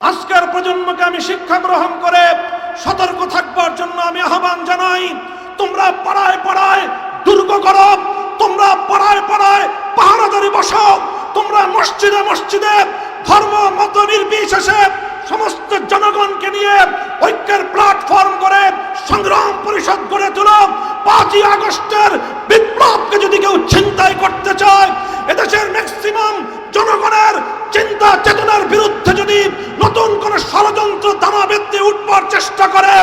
আজকের প্রজন্মকে আমি শিক্ষা গ্রহণ করে সতর্ক থাকবার জন্য আমি আহ্বান জানাই। তোমরা পাড়ায় পাড়ায় দুর্গ করো, তোমরা পাড়ায় পাড়ায় পাহারাদারি বসো, তোমরা মসজিদে মসজিদে ধর্ম মত নির্বিশেষে সমস্ত জনগণকে নিয়ে ঐক্যের প্ল্যাটফর্ম করে সংগ্রাম পরিষদ গড়ে তোলো। 5ই আগস্টের বিপ্লবকে যদি কেউ ছিনতাই করতে চায়, এদেশের ম্যাক্সিমাম জনগণের চিন্তা চেতনার বিরুদ্ধে যদি নতুন কোন ষড়যন্ত্র দানা বেঁধে উঠবার চেষ্টা করে,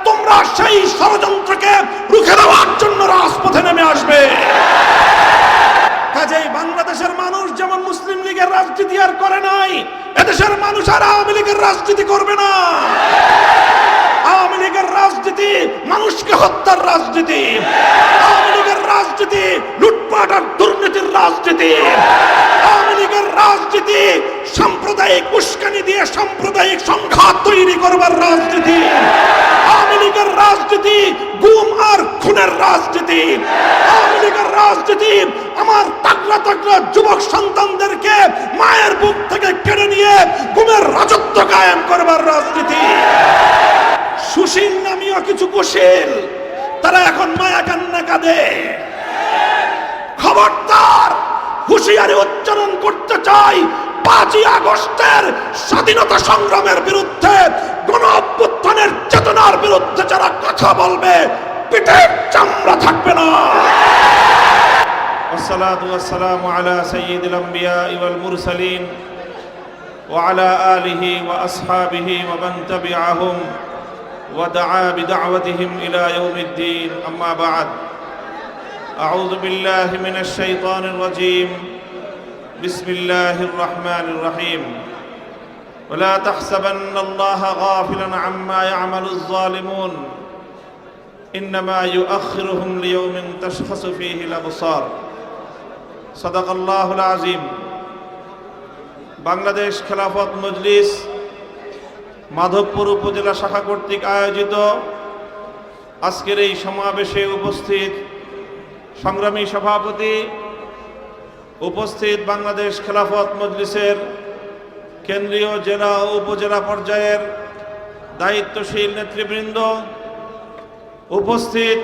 তোমরা সেই ষড়যন্ত্রকে রুখে দেওয়ার জন্য রাজপথে নেমে আসবে। কাজেই বাংলাদেশের মানুষ যেমন মুসলিম লীগের রাজনীতি আর করে নাই, এদেশের মানুষ আর আওয়ামী লীগের রাজনীতি করবে না। আওয়ামী লীগের রাজনীতি মানুষকে হত্যার রাজনীতি, আওয়ামী লীগের রাজনীতি লুটপাট আর দুর্নীতির রাজনীতি, আওয়ামী লীগের রাজনীতি সাম্প্রদায়িক উস্কানি দিয়ে সাম্প্রদায়িক সংঘাত তৈরি করবার রাজনীতি, আওয়ামী লীগের রাজনীতি গুম আর খুনের রাজনীতি, আওয়ামী লীগের রাজনীতি আমার তাগড়া তাগড়া যুবক সন্তানদেরকে মায়ের বুক থেকে কেড়ে নিয়ে গুমের রাজত্ব কায়েম করবার রাজনীতি। সুশীল নামীয় কিছু কুশীল তারা এখন মায়া কান্না কাঁদে। খবরদার, হুঁশিয়ারি উচ্চারণ করতে চাই, 5ই আগস্টের স্বাধীনতা সংগ্রামের বিরুদ্ধে, গণ অভ্যুত্থানের চেতনার বিরুদ্ধে যারা কথা বলবে, পিঠের চামড়া থাকবে না। والصلاة والسلام على سيد الأنبياء والمرسلين وعلى آله وأصحابه ومن تبعهم ودعا بدعوتهم إلى يوم الدين. أما بعد، أعوذ بالله من الشيطان الرجيم. بسم الله الرحمن الرحيم. ولا تحسبن الله غافلا عما يعمل الظالمون إنما يؤخرهم ليوم تشخص فيه الأبصار. صدق الله العظيم. বাংলাদেশ খেলাফত মজলিস মাধবপুর উপজেলা শাখা কর্তৃক আয়োজিত আজকের এই সমাবেশে উপস্থিত সংগ্রামী সভাপতি, উপস্থিত বাংলাদেশ খেলাফত মজলিসের কেন্দ্রীয় জেলা ও উপজেলা পর্যায়ের দায়িত্বশীল নেতৃবৃন্দ, উপস্থিত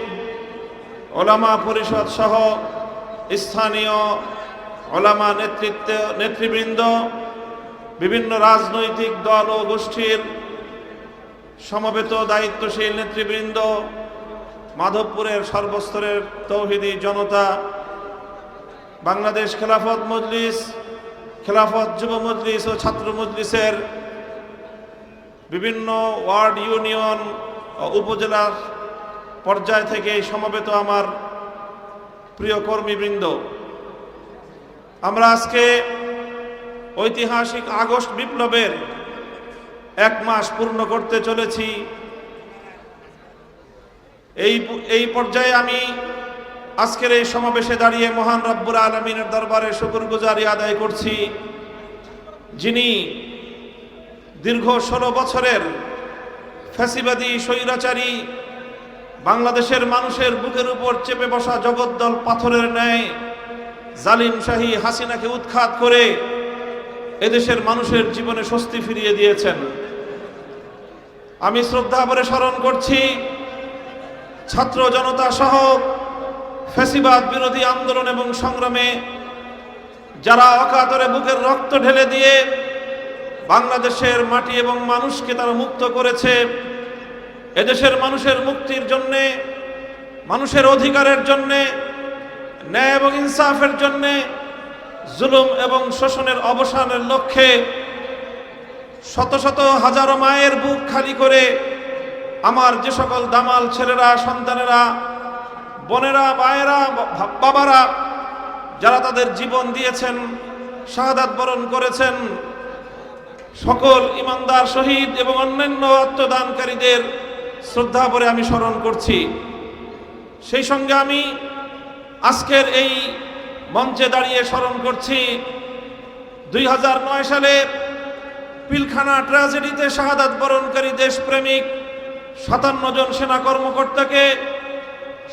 ওলামা পরিষদ সহ স্থানীয় ওলামা নেতৃবৃন্দ, বিভিন্ন রাজনৈতিক দল ও গোষ্ঠীর সমবেত দায়িত্বশীল নেতৃবৃন্দ, মাধবপুরের সর্বস্তরের তৌহিদি জনতা, বাংলাদেশ খেলাফত মজলিস, খেলাফত যুব মজলিস ও ছাত্র মজলিসের বিভিন্ন ওয়ার্ড, ইউনিয়ন ও উপজেলা পর্যায় থেকে সমবেত আমার প্রিয় কর্মীবৃন্দ, আমরা আজকে ঐতিহাসিক আগস্ট বিপ্লবের 1 মাস পূর্ণ করতে চলেছি। এই পর্যায়ে আমি আজকের এই সমাবেশে দাঁড়িয়ে মহান রব্বুল আলামিনের দরবারে শুকরগুজারি আদায় করছি, যিনি দীর্ঘ 16 বছরের ফ্যাসিবাদী স্বৈরাচারী বাংলাদেশের মানুষের বুকের উপর চেপে বসা জগদ্দল পাথরের ন্যায় জালিম শাহী হাসিনাকে উৎখাত করে এদেশের মানুষের জীবনে স্বস্তি ফিরিয়ে দিয়েছেন। আমি শ্রদ্ধা ভরে স্মরণ করছি ছাত্র জনতা সহ ফ্যাসিবাদ বিরোধী আন্দোলন এবং সংগ্রামে যারা অকাতরে বুকের রক্ত ঢেলে দিয়ে বাংলাদেশের মাটি এবং মানুষকে তারা মুক্ত করেছে। এদেশের মানুষের মুক্তির জন্যে, মানুষের অধিকারের জন্যে, ন্যায় এবং ইনসাফের জন্যে, জুলুম এবং শোষণের অবসানের লক্ষ্যে শত শত হাজারো মায়ের বুক খালি করে আমার যে সকল দামাল ছেলেরা, সন্তানেরা, বোনেরা, মায়েরা, বাবারা যারা তাদের জীবন দিয়েছেন, শাহাদাত বরণ করেছেন, সকল ইমানদার শহীদ এবং অন্যান্য আত্মদানকারীদের শ্রদ্ধা ভরে আমি স্মরণ করছি। সেই সঙ্গে আমি আজকের এই মঞ্চে দাঁড়িয়ে স্মরণ করছি 2009 সালে পিলখানা ট্র্যাজেডিতে শাহাদাত বরণকারী দেশপ্রেমিক 57 জন সেনা কর্মকর্তাকে।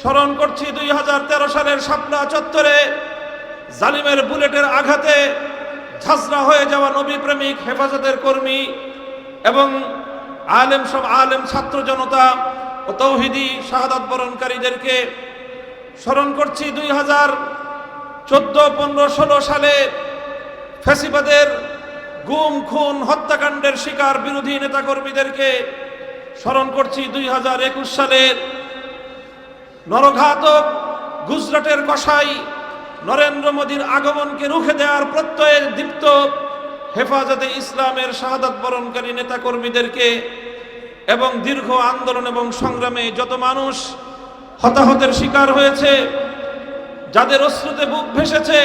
স্মরণ করছি 2013 সালের শাপলা চত্বরে জালিমের বুলেটের আঘাতে ঝাঁঝরা হয়ে যাওয়া নবী প্রেমিক হেফাজতের কর্মী এবং আলেম ছাত্র জনতা ও তৌহিদি শাহাদাত বরণকারীদেরকে স্মরণ করছি। 2014, 15, 16 সালে ফ্যাসিবাদের গুম খুন হত্যাকাণ্ডের শিকার বিরোধী নেতাকর্মীদেরকে স্মরণ করছি। 2021 সালের নরঘাতক গুজরাটের কসাই নরেন্দ্র মোদীর আগমনকে রুখে দেওয়ার প্রত্যয়ে দীপ্ত হেফাজতে ইসলামের শাহাদাত বরণকারী নেতাকর্মীদেরকে এবং দীর্ঘ আন্দোলন এবং সংগ্রামে যত মানুষ হতাহতের শিকার হয়েছে, যাদের অশ্রুতে বুক ভেসেছে,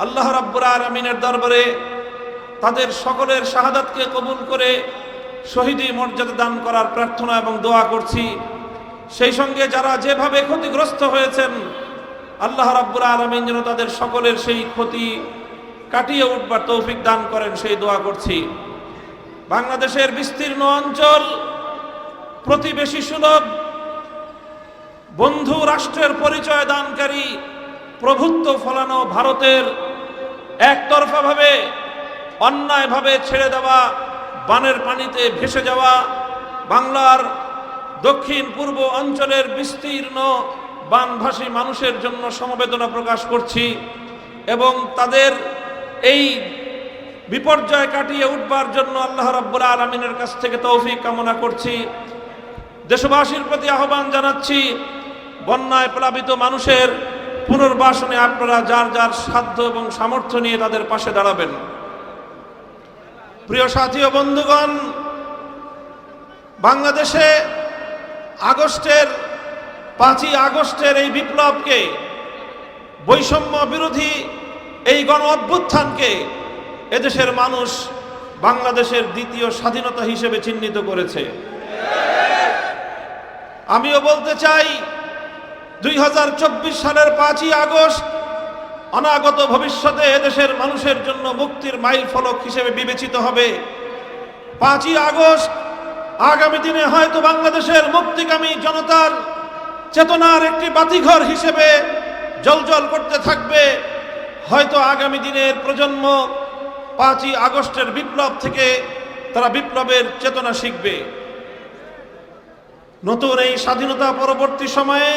আল্লাহ রাব্বুল আলামিনের দরবারে তাদের সকলের শাহাদাতকে কবুল করে শহীদি মর্যাদা দান করার প্রার্থনা এবং দোয়া করছি। সেই সঙ্গে যারা যেভাবে ক্ষতিগ্রস্ত হয়েছেন, আল্লাহ রাব্বুল আলামিন যেন তাদের সকলের সেই ক্ষতি কাটিয়ে উঠবার তৌফিক দান করেন, সেই দোয়া করছি। বাংলাদেশের বিস্তীর্ণ অঞ্চল, প্রতিবেশী সুলভ, বন্ধু রাষ্ট্রের পরিচয় দানকারী, প্রভুত্ব ফলানো ভারতের একতরফাভাবে অন্যায়ভাবে ছেড়ে দেওয়া বানের পানিতে ভেসে যাওয়া বাংলার দক্ষিণ পূর্ব অঞ্চলের বিস্তীর্ণ বানভাসী মানুষের জন্য সমবেদনা প্রকাশ করছি এবং তাদের এই বিপর্যয় কাটিয়ে উঠবার জন্য আল্লাহ রাব্বুল আলামিনের কাছ থেকে তৌফিক কামনা করছি। দেশবাসীর প্রতি আহ্বান জানাচ্ছি, বন্যায় প্লাবিত মানুষের পুনর্বাসনে আপনারা যার যার সাধ্য এবং সামর্থ্য নিয়ে তাদের পাশে দাঁড়াবেন। প্রিয় সাথী ও বন্ধুগণ, বাংলাদেশে 5ই আগস্টের এই বিপ্লবকে, বৈষম্য বিরোধী এই গণ অভ্যুত্থানকে এদেশের মানুষ বাংলাদেশের দ্বিতীয় স্বাধীনতা হিসেবে চিহ্নিত করেছে। আমিও বলতে চাই, 2024 সালের 5ই আগস্ট অনাগত ভবিষ্যতে এদেশের মানুষের জন্য মুক্তির মাইল ফলক হিসেবে বিবেচিত হবে। 5ই আগস্ট আগামী দিনে হয়তো বাংলাদেশের মুক্তিকামী জনতার চেতনার একটি বাতিঘর হিসেবে জ্বলজ্বল করতে থাকবে। হয়তো আগামী দিনের প্রজন্ম 5ই আগস্টের বিপ্লব থেকে তারা বিপ্লবের চেতনা শিখবে। নতুন এই স্বাধীনতা পরবর্তী সময়ে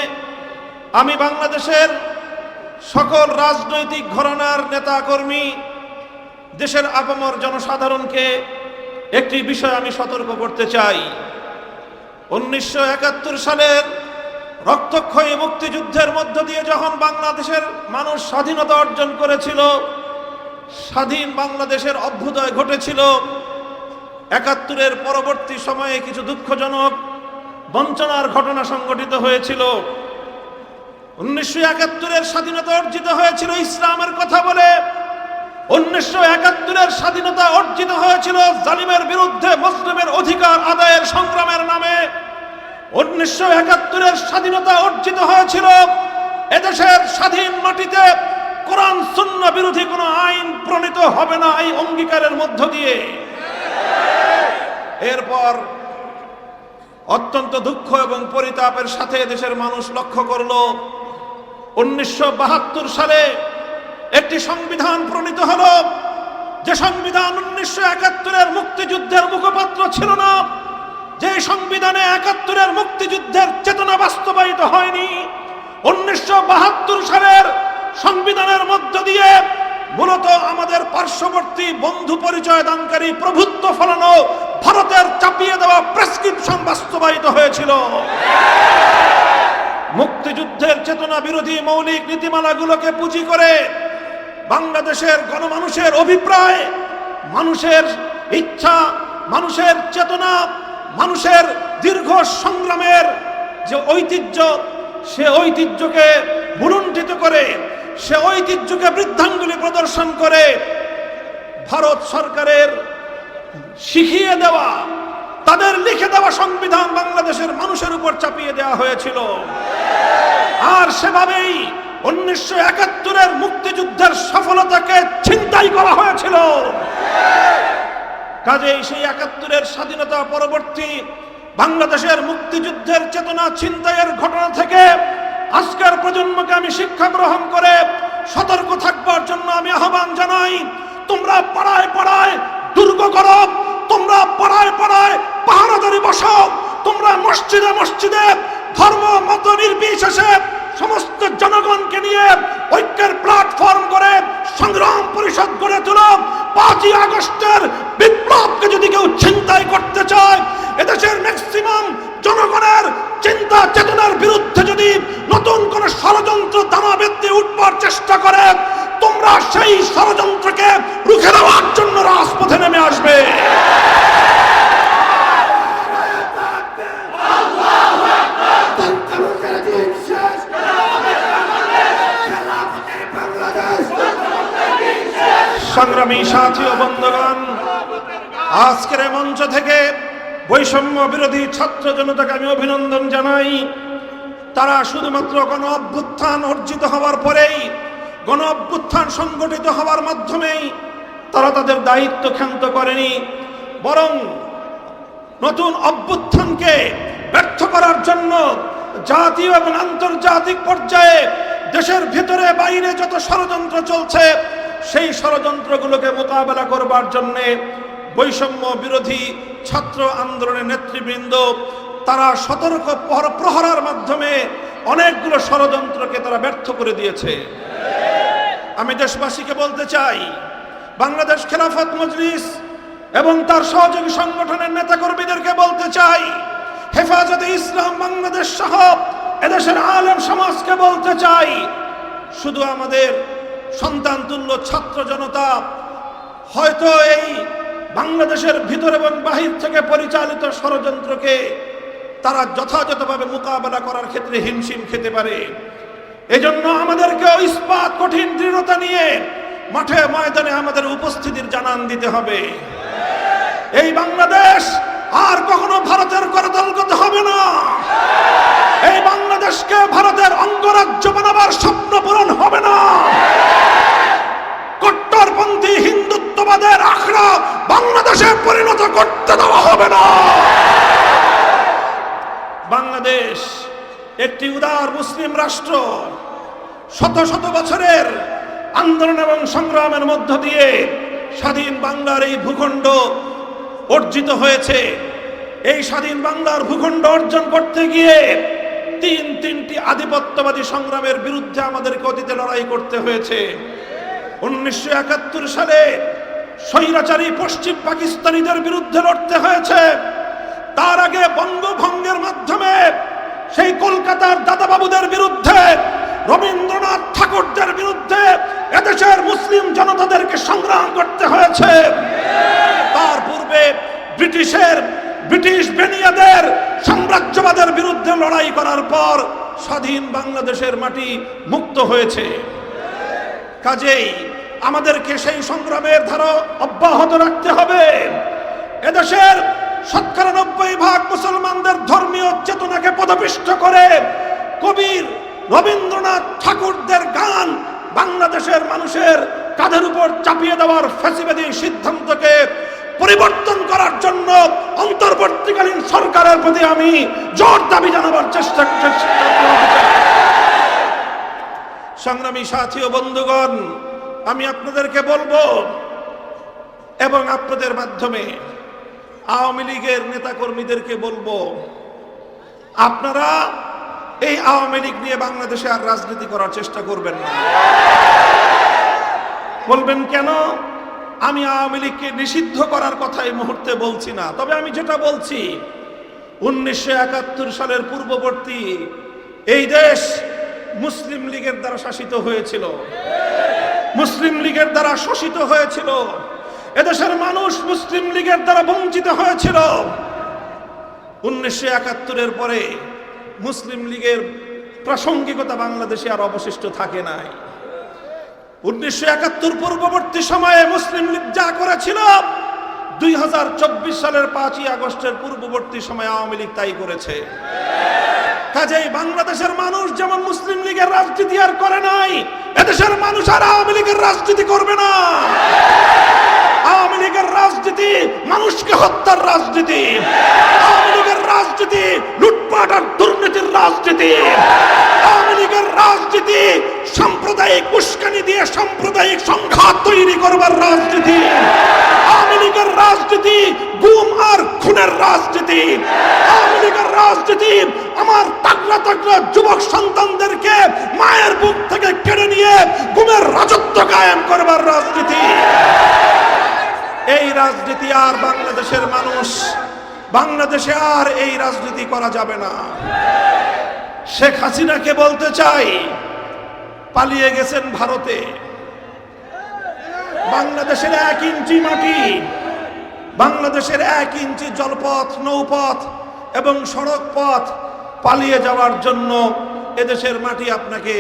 আমি বাংলাদেশের সকল রাজনৈতিক ঘরানার নেতাকর্মী, দেশের আপামর জনসাধারণকে একটি বিষয় আমি সতর্ক করতে চাই। 1971 সালের রক্তক্ষয়ী মুক্তিযুদ্ধের মধ্য দিয়ে যখন বাংলাদেশের মানুষ স্বাধীনতা অর্জন করেছিল, স্বাধীন বাংলাদেশের অভ্যুদয় ঘটেছিল, 71-এর পরবর্তী সময়ে কিছু দুঃখজনক বঞ্চনার ঘটনা সংঘটিত হয়েছিল। 1971-এর স্বাধীনতা অর্জিত হয়েছিল ইসলামের কথা বলে, 1971-এর স্বাধীনতা অর্জিত হয়েছিল জালিমের বিরুদ্ধে মুসলিমের অধিকার আদায়ের সংগ্রামের নামে। 1971-এর স্বাধীনতা অর্জিত হয়েছিল এদেশের স্বাধীন মাটিতে কোরআন সুন্নাহ বিরোধী কোনো আইন প্রণীত হবে না, এই অঙ্গীকারের মধ্য দিয়ে। এরপর অত্যন্ত দুঃখ এবং পরিতাপের সাথে দেশের মানুষ লক্ষ্য করল, 1972 সালে একটি সংবিধান প্রণীত হলো, যে সংবিধান 1971-এর মুক্তিযুদ্ধের মুখপাত্র ছিল না, যে সংবিধানে 71-এর মুক্তিযুদ্ধের চেতনা বাস্তবায়িত হয়নি। 1972 সালের সংবিধানের মধ্য দিয়ে মূলত আমাদের পার্শ্ববর্তী বন্ধু পরিচয় দানকারী প্রভুত্ব ফলানো ভারতের চাপিয়ে দেওয়া প্রেসক্রিপশন বাস্তবায়িত হয়েছিল। মুক্তিযুদ্ধের চেতনা বিরোধী মৌলিক নীতিমালাগুলোকে পুঁজি করে বাংলাদেশের গণমানুষের অভিপ্রায়, মানুষের ইচ্ছা, মানুষের চেতনা, মানুষের দীর্ঘ সংগ্রামের যে ঐতিহ্য, সে ঐতিহ্যকে ভুলুণ্ঠিত করে, সে ঐতিহ্যকে বৃদ্ধাঙ্গুলি প্রদর্শন করে ভারত সরকারের শিখিয়ে দেওয়া, তাদের লিখে দেওয়া সংবিধান বাংলাদেশের মানুষের উপর চাপিয়ে দেওয়া হয়েছিল। আর সেভাবেই 1971-এর মুক্তিযুদ্ধের সফলতাকে ছিনতাই করা হয়েছিল। কাজেই সেই 71-এর স্বাধীনতা পরবর্তী বাংলাদেশের মুক্তিযুদ্ধের চেতনা ছিনতাইয়ের ঘটনা থেকে আজকের প্রজন্মকে আমি শিক্ষা গ্রহণ করে সতর্ক থাকবার জন্য আমি আহ্বান জানাই। তোমরা পাড়ায় পাড়ায় দুর্গ করো, তোমরা পাড়ায় পাড়ায় পাহারাদারি বসাও, তোমরা মসজিদে মসজিদে ধর্ম মত নির্বিশেষে সমস্ত জনগণকে নিয়ে ঐক্যের প্ল্যাটফর্ম করে সংগ্রাম পরিষদ গড়ে তোলো। 5ই আগস্টের বিপ্লবকে যদি কেউ ছিনতাই করতে চায়, এদেশের ম্যাক্সিমাম জনগণের চিন্তা চেতনার বিরুদ্ধে যদি নতুন কোন ষড়যন্ত্র দানা বেঁধে উঠবার চেষ্টা করে, তোমরা সেই ষড়যন্ত্রকে রুখে দেওয়ার জন্য রাজপথে নেমে আসবে। সংগ্রামী সাথী ও বন্ধুগণ, আজকের এই মঞ্চ থেকে বৈষম্য বিরোধী ছাত্র জনতাকে আমি অভিনন্দন জানাই। তারা শুধুমাত্র গণ অভ্যুত্থান অর্জিত হওয়ার পরেই, গণ অভ্যুত্থান সংগঠিত হওয়ার মাধ্যমেই তারা তাদের দায়িত্ব ক্ষান্ত করেনি, বরং নতুন অভ্যুত্থানকে ব্যর্থ করার জন্য জাতীয় এবং আন্তর্জাতিক পর্যায়ে দেশের ভিতরে বাইরে যত ষড়যন্ত্র চলছে, সেই ষড়যন্ত্রগুলোকে মোকাবেলা করবার জন্য বৈষম্য বিরোধী ছাত্র আন্দোলনের নেতৃবৃন্দ তারা সতর্ক প্রহরার মাধ্যমে অনেকগুলো ষড়যন্ত্রকে তারা ব্যর্থ করে দিয়েছে। আমি দেশবাসীকে বলতে চাই, বাংলাদেশ খেলাফত মজলিস এবং তার সহযোগী সংগঠনের নেতাকর্মীদেরকে বলতে চাই, হেফাজতে ইসলাম বাংলাদেশ সহ এদেশের আলেম সমাজকে বলতে চাই, শুধু আমাদের সন্তান তুল্য ছাত্র জনতা হয়তো এই বাংলাদেশের ভিতর এবং বাহির থেকে পরিচালিত ষড়যন্ত্রকে তারা যথাযথভাবে মোকাবেলা করার ক্ষেত্রে হিমশিম খেতে পারে। এজন্য আমাদেরকে ইস্পাত কঠিন দৃঢ়তা নিয়ে মাঠে ময়দানে আমাদের উপস্থিতির জানান দিতে হবে। এই বাংলাদেশ আর কখনো ভারতের করতলগত হবে না। এই বাংলাদেশকে ভারতের অঙ্গরাজ্য বানাবার স্বপ্ন পূরণ হবে না। কট্টরপন্থী হিন্দুত্ববাদের আখড়া বাংলাদেশে পরিণত করতে দেওয়া হবে না। বাংলাদেশ একটি উদার মুসলিম রাষ্ট্র। শত শত বছরের আন্দোলন এবং সংগ্রামের মধ্য দিয়ে স্বাধীন বাংলার এই ভূখণ্ড অর্জিত হয়েছে। এই স্বাধীন বাংলার ভূখণ্ড অর্জন করতে গিয়ে তিনটি আধিপত্যবাদী সংগ্রামের বিরুদ্ধে আমাদেরকে অতীতে লড়াই করতে হয়েছে। 1971 সালে স্বৈরাচারী পশ্চিম পাকিস্তানিদের বিরুদ্ধে লড়তে হয়েছে। তার আগে বঙ্গভঙ্গের মাধ্যমে সেই কলকাতার দাদাবাবুদের বিরুদ্ধে, রবীন্দ্রনাথ ঠাকুরদের বিরুদ্ধে এদেশের মুসলিম জনতাদেরকে সংগ্রাম করতে হয়েছে। তার পূর্বে ব্রিটিশ বেনিয়াদের সাম্রাজ্যবাদের বিরুদ্ধে লড়াই করার পর স্বাধীন বাংলাদেশের মাটি মুক্ত হয়েছে। কাজেই আমাদেরকে সেই সংগ্রামের ধারা অব্যাহত রাখতে হবে। এদেশের ৯৭% মুসলমানদের ধর্মীয় চেতনাকে পদপিষ্ট করে কবির রবীন্দ্রনাথ ঠাকুরদের গান বাংলাদেশের মানুষের কাঁধের উপর চাপিয়ে দেওয়ার ফ্যাসিবাদী সিদ্ধান্তকে পরিবর্তন করার জন্য অন্তর্বর্তীকালীন সরকারের প্রতি আমি জোর দাবি জানাবার চেষ্টা করছি। সংগ্রামী সাথী ও বন্ধুগণ, আমি আপনাদেরকে বলবো এবং আপনাদের মাধ্যমে আওয়ামী লীগের নেতাকর্মীদেরকে বলবো, আপনারা এই আওয়ামী লীগ নিয়ে বাংলাদেশে আর রাজনীতি করার চেষ্টা করবেন না। বলবেন কেন? আমি আওয়ামী লীগকে নিষিদ্ধ করার কথা এই মুহূর্তে বলছি না। তবে আমি যেটা বলছি, 1971 সালের পূর্ববর্তী এই দেশ মুসলিম লীগের দ্বারা শাসিত হয়েছিল, মুসলিম লীগের দ্বারা শোষিত হয়েছিল। এদেশের মানুষ মুসলিম লীগের দ্বারা বঞ্চিত হয়েছিল। 1971-এর পরে মুসলিম লীগের প্রাসঙ্গিকতা বাংলাদেশে আর অবশিষ্ট থাকে নাই। 1971 পূর্ববর্তী সময়ে মুসলিম লীগ যা করেছিল, 2024 সালের 5ই আগস্টের পূর্ববর্তী সময়ে আওয়ামী লীগ তাই করেছে। কাজেই বাংলাদেশের মানুষ যেমন মুসলিম লীগের রাজনীতি আর করে নাই, এদেশের মানুষ আর আওয়ামী লীগের রাজনীতি করবে না। আওয়ামী লীগের রাজনীতি মানুষকে হত্যার রাজনীতি, আওয়ামী লীগের রাজনীতি লুটপাট লুটপাট আর দুর্নীতির রাজনীতি। আওয়ামী লীগের রাজনীতি সাম্প্রদায়িক উস্কানি দিয়ে সাম্প্রদায়িক সংঘাত তৈরি করবার রাজনীতি। আওয়ামী লীগের রাজনীতি গুম আর খুনের রাজনীতি। আওয়ামী লীগের রাজনীতি আমার তাগড়া তাগড়া যুবক সন্তানদেরকে মায়ের বুক থেকে কেড়ে নিয়ে গুমের রাজত্ব কায়েম করবার রাজনীতি। এই রাজনীতি আর বাংলাদেশের মানুষ, বাংলাদেশে আর এই রাজনীতি করা যাবে না। শেখ হাসিনাকে বলতে চাই, পালিয়ে গেছেন ভারতে। বাংলাদেশের 1 ইঞ্চি মাটি, বাংলাদেশের 1 ইঞ্চি জলপথ, নৌপথ এবং সড়ক পথ পালিয়ে যাওয়ার জন্য এদেশের মাটি আপনাকে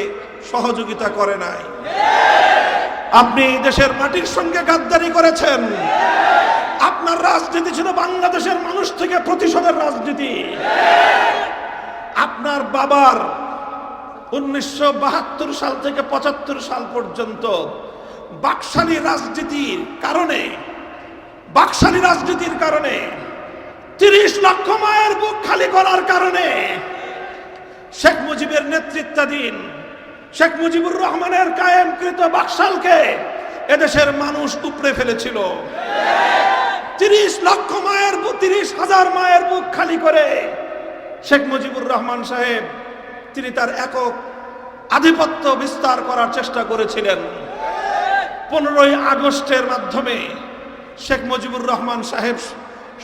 সহযোগিতা করে নাই। আপনি এই দেশের মাটির সঙ্গে গাদ্দারি করেছেন। আপনার রাজনীতি ছিল বাংলাদেশের মানুষ থেকে প্রতিশোধের রাজনীতি। আপনার বাবার 1972 সাল থেকে 75 সাল পর্যন্ত বাকশালী রাজনীতির কারণে 30 লক্ষ মায়ের বুক খালি করার কারণে শেখ মুজিবের নেতৃত্বাধীন শেখ মুজিবুর রহমানের কায়েমকৃত বাকশালকে এদেশের মানুষ উপড়ে ফেলেছিল। 30,000 মায়ের বুক খালি করে শেখ মুজিবুর রহমান সাহেব তিনি তার একক আধিপত্য বিস্তার করার চেষ্টা করেছিলেন। 15ই আগস্টের মাধ্যমে শেখ মুজিবুর রহমান সাহেব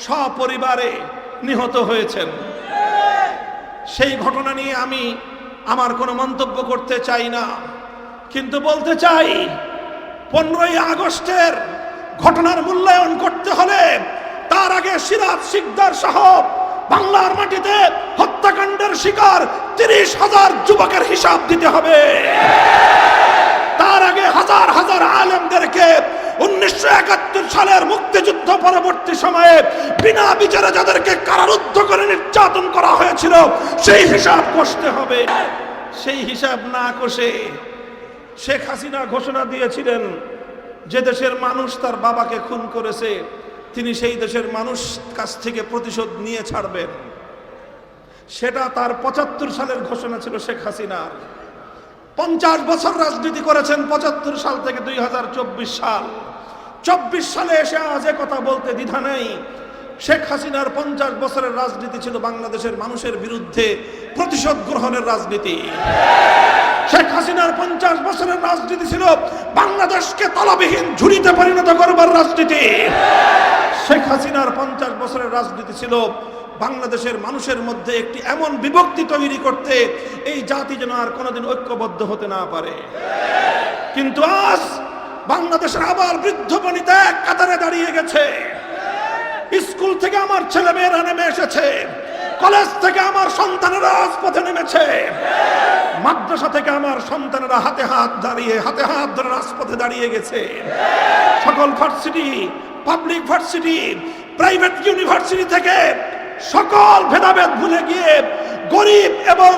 সপরিবারে নিহত হয়েছেন। সেই ঘটনা নিয়ে আমি আমার কোনো মন্তব্য করতে চাই না, কিন্তু বলতে চাই 15ই আগস্টের ঘটনার মূল্যায়ন করতে হলে তার আগে সিরাজ শিকদার সহ বাংলার মাটিতে হত্যাকাণ্ডের শিকার 30,000 যুবকের হিসাব দিতে হবে। তার আগে হাজার হাজার আলেমদেরকে 1971 সালের মুক্তিযুদ্ধ পরবর্তী সময়ে বিনা বিচারে যাদেরকে কারারুদ্ধ করে নির্যাতন করা হয়েছিল সেই হিসাব কষতে হবে। সেই হিসাব না কষে শেখ হাসিনা ঘোষণা দিয়েছিলেন যে দেশের মানুষ তার বাবাকে খুন করেছে তিনি সেই দেশের মানুষ কাছ থেকে প্রতিশোধ নিয়ে ছাড়বেন। সেটা তার 75 সালের ঘোষণা ছিল শেখ হাসিনার। 50 বছর রাজনীতি করেছেন 75 সাল থেকে 2024 সাল। 24 সালে এসে আজ কথা বলতে দ্বিধা নেই। শেখ হাসিনার 50 বছরের রাজনীতি ছিল বাংলাদেশের মানুষের বিরুদ্ধে প্রতিশোধ গ্রহণের রাজনীতি। শেখ হাসিনার 50 বছরের রাজনীতি ছিল বাংলাদেশকে তলাবিহীন ঝুড়িতে পরিণত করবার রাজনীতি। শেখ হাসিনার 50 বছরের রাজনীতি ছিল বাংলাদেশের মানুষের মধ্যে একটি এমন বিভক্তি তৈরি করতে এই জাতি যেন আর কোনোদিন ঐক্যবদ্ধ হতে না পারে। কিন্তু আজ বাংলাদেশের আবার বৃদ্ধ বনিতা এক কাতারে দাঁড়িয়ে গেছে। স্কুল থেকে আমার ছেলেমেয়েরা নেমে এসেছে, কলেজ থেকে আমার সন্তানেরা রাজপথে নেমেছে, মাদ্রাসা থেকে আমার সন্তানেরা হাতে হাত ধরে রাজপথে দাঁড়িয়ে গেছে। সকল varsity, public varsity, private university থেকে সকল ভেদাভেদ ভুলে গিয়ে, গরিব এবং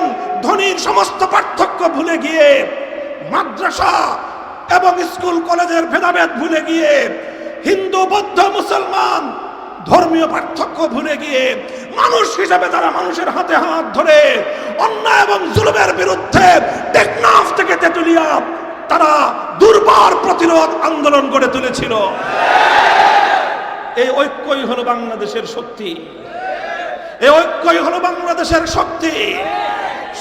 ধনীর সমস্ত পার্থক্য ভুলে গিয়ে, মাদ্রাসা এবং স্কুল কলেজের ভেদাভেদ ভুলে গিয়ে, হিন্দু বৌদ্ধ মুসলমান ধর্মীয় পার্থক্য ভুলে গিয়ে মানুষ হিসেবে তারা মানুষের হাতে হাত ধরে অন্যায় এবং জুলুমের বিরুদ্ধে টেকনাফ থেকে তেতুলিয়া তারা দুর্বার প্রতিরোধ আন্দোলন গড়ে তুলেছিল। এই ঐক্যই হলো বাংলাদেশের শক্তি, এই ঐক্যই হলো বাংলাদেশের শক্তি।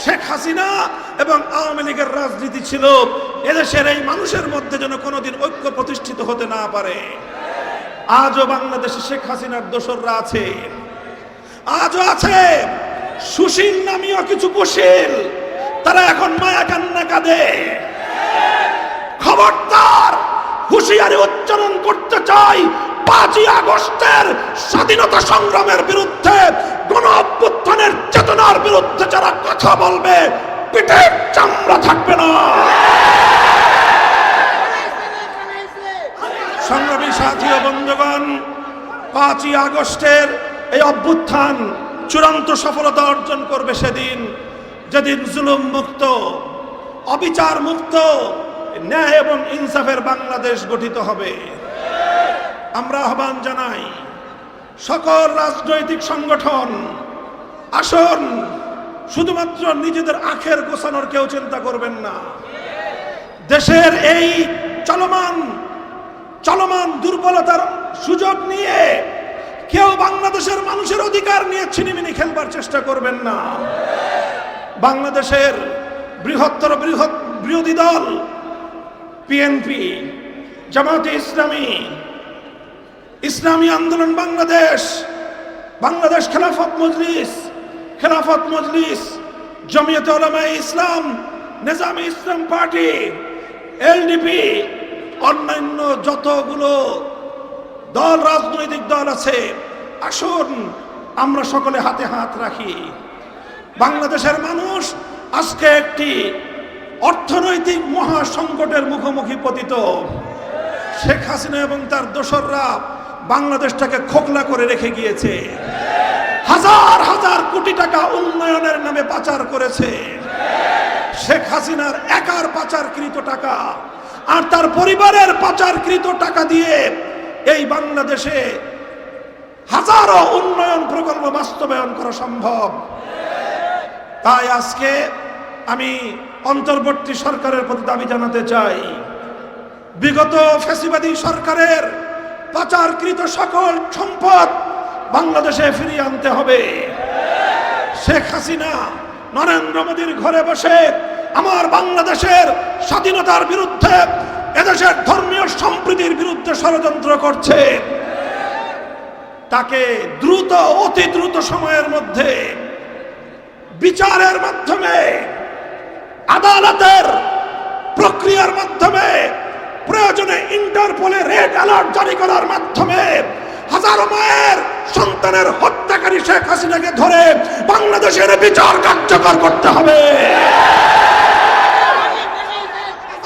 শেখ হাসিনা এবং আওয়ামী লীগের রাজনীতি ছিল এদেশের এই মানুষের মধ্যে যেন কোনোদিন ঐক্য প্রতিষ্ঠিত হতে না পারে। আজও বাংলাদেশে শেখ হাসিনার দোসররা আছে, আজও আছে সুশীল নামীয় কিছু কুশীল, তারা এখন মায়া কান্না কাঁদে। খবরদার, হুঁশিয়ারি উচ্চারণ করতে চাই, 5ই আগস্টের স্বাধীনতা সংগ্রামের বিরুদ্ধে, গণ অভ্যুত্থানের চেতনার বিরুদ্ধে যারা কথা বলবে পিঠের চামড়া থাকবে না। সংগ্রামী সাথী ও বন্ধুগণ, 5ই আগস্টের এই অভ্যুত্থান চূড়ান্ত সফলতা অর্জন করবে সেদিন, যেদিন জুলুম মুক্ত, অবিচার মুক্ত, ন্যায় এবং ইনসাফের বাংলাদেশ গঠিত হবে। আমরা আহ্বান জানাই সকল রাজনৈতিক সংগঠন, আসুন শুধুমাত্র নিজেদের আখের গোছানোর কেউ চিন্তা করবেন না। দেশের এই চলমান দুর্বলতার সুযোগ নিয়ে কেউ বাংলাদেশের মানুষের অধিকার নিয়ে ছিনিমিনি খেলবার চেষ্টা করবেন না। বাংলাদেশের বৃহৎ বিরোধী দল বিএনপি, জামায়াতে ইসলামী, ইসলামী আন্দোলন বাংলাদেশ খেলাফত মজলিস, জমিয়তে উলামায়ে ইসলাম, নিজামে ইসলাম পার্টি, এলডিপি, অন্যান্য যতগুলো রাজনৈতিক দল আছে, আসুন আমরা সকলে হাতে হাত রাখি। বাংলাদেশের মানুষ আজকে একটি অর্থনৈতিক মহা সংকটের মুখোমুখি পতিত। শেখ হাসিনা এবং তার দোসররা বাংলাদেশটাকে খোকলা করে রেখে গিয়েছে। হাজার হাজার কোটি টাকা উন্নয়নের নামে পাচার করেছে। শেখ হাসিনার একার পাচারকৃত টাকা আর তার পরিবারের পাচারকৃত টাকা দিয়ে এই বাংলাদেশে হাজারো উন্নয়ন প্রকল্প বাস্তবায়ন করা সম্ভব। তাই আজকে আমি অন্তর্বর্তী সরকারের প্রতি দাবি জানাতে চাই, বিগত ফ্যাসিবাদী সরকারের পাচারকৃত সকল সম্পদ বাংলাদেশে ফিরিয়ে আনতে হবে। শেখ হাসিনা নরেন্দ্র মোদীর ঘরে বসে আমার বাংলাদেশের স্বাধীনতার বিরুদ্ধে, এদেশের ধর্মীয় সম্প্রীতির বিরুদ্ধে ষড়যন্ত্র করছে। তাকে অতি দ্রুত সময়ের মধ্যে বিচারের মাধ্যমে, আদালতের প্রক্রিয়ার মাধ্যমে, প্রয়োজনে ইন্টারপোলে রেড অ্যালার্ট জারি করার মাধ্যমে হাজারো মায়ের সন্তানের হত্যাকারী শেখ হাসিনাকে ধরে বাংলাদেশের বিচার কার্যকর করতে হবে।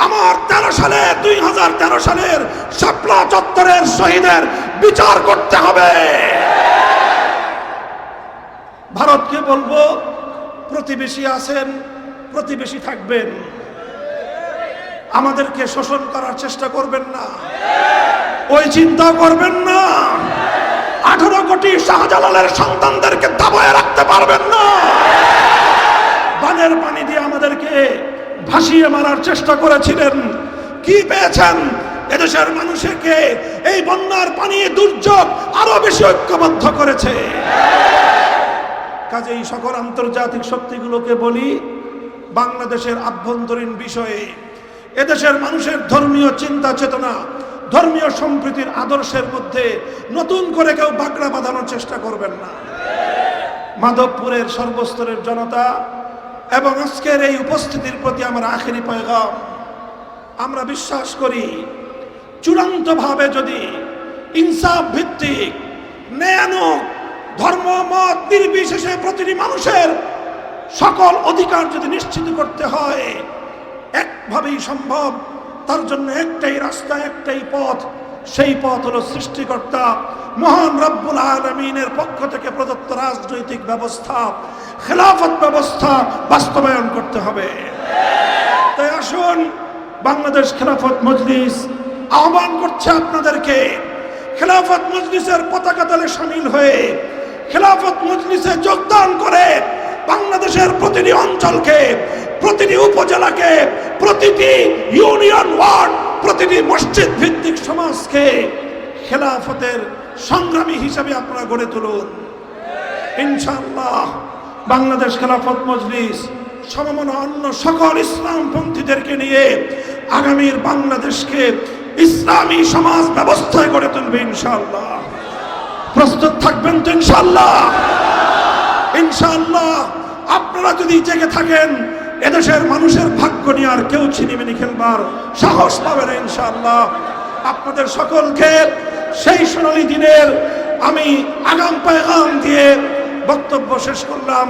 আমার 2013 সালের শাপলা চত্বরের শহীদের বিচার করতে হবে। ভারতকে বলবো, প্রতিবেশী আছেন, প্রতিবেশী থাকবেন, আমাদেরকে শোষণ করার চেষ্টা করবেন না, ওই চিন্তা করবেন না। 18 কোটি শাহজালালের সন্তানদেরকে দাবায় রাখতে পারবেন না। বানের পানি দিয়ে আমাদেরকে ভাসিয়ে মারার চেষ্টা করেছিলেন, কি পেয়েছেন? এদেশের মানুষকে এই বন্যার পানি, দুর্যোগ আরো বেশি ঐক্যবদ্ধ করেছে। কাজেই সকল আন্তর্জাতিক শক্তিগুলোকে বলি, বাংলাদেশের আভ্যন্তরীণ বিষয়ে এদেশের মানুষের ধর্মীয় চিন্তা চেতনা, ধর্মীয় সম্প্রীতির আদর্শের মধ্যে নতুন করে কেউ বাগড়া বাঁধানোর চেষ্টা করবেন না। মাধবপুরের সর্বস্তরের জনতা এবং আজকের এই উপস্থিতির প্রতি আমার আখেরি পয়গাম, আমরা বিশ্বাস করি চূড়ান্তভাবে যদি ইনসাফ ভিত্তিক ন্যায়ানুগ ধর্ম মত নির্বিশেষে প্রতিটি মানুষের সকল অধিকার যদি নিশ্চিত করতে হয়, একভাবেই সম্ভব। তার জন্য একটাই রাস্তা, একটাই পথ, সেই পথ হলো সৃষ্টিকর্তা মহান রব্বুল আলামিনের পক্ষ থেকে প্রদত্ত রাজনৈতিক ব্যবস্থা, খেলাফত ব্যবস্থা বাস্তবায়ন করতে হবে। তাই আসুন, বাংলাদেশ খেলাফত মজলিস আহ্বান করছে আপনাদেরকে, খেলাফত মজলিসের পতাকা তলে শামিল হয়ে, খেলাফত মজলিসে যোগদান করে বাংলাদেশের প্রতিটি অঞ্চলকে, প্রতিটি উপজেলাকে, প্রতিটি ইউনিয়ন ওয়ার্ড, প্রতিটি মসজিদ ভিত্তিক সমাজকে খেলাফতের সংগ্রামী হিসেবে আপনারা গড়ে তুলুন। ইনশাআল্লাহ বাংলাদেশ খেলাফত মজলিস সমমনা অন্য সকল ইসলামপন্থীদেরকে নিয়ে আগামীর বাংলাদেশকে ইসলামী সমাজ ব্যবস্থায় গড়ে তুলবে ইনশাআল্লাহ। প্রস্তুত থাকবেন তো ইনশাআল্লাহ? ইনশাআল্লাহ আপনারা যদি জেগে থাকেন, এদেশের মানুষের ভাগ্য নিয়ে আর কেউ ছিনিমিনি খেলবার সাহস পাবে না ইনশাআল্লাহ। আপনাদের সকলকে সেই সোনালী দিনের আমি আগাম পেগাম দিয়ে বক্তব্য শেষ করলাম।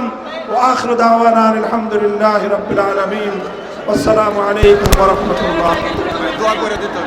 ওয়া আখিরু দাওয়ানা আলহামদুলিল্লাহি রাব্বিল আলামিন। আসসালামু আলাইকুম ওয়া রাহমাতুল্লাহ। দোয়া করে দিতে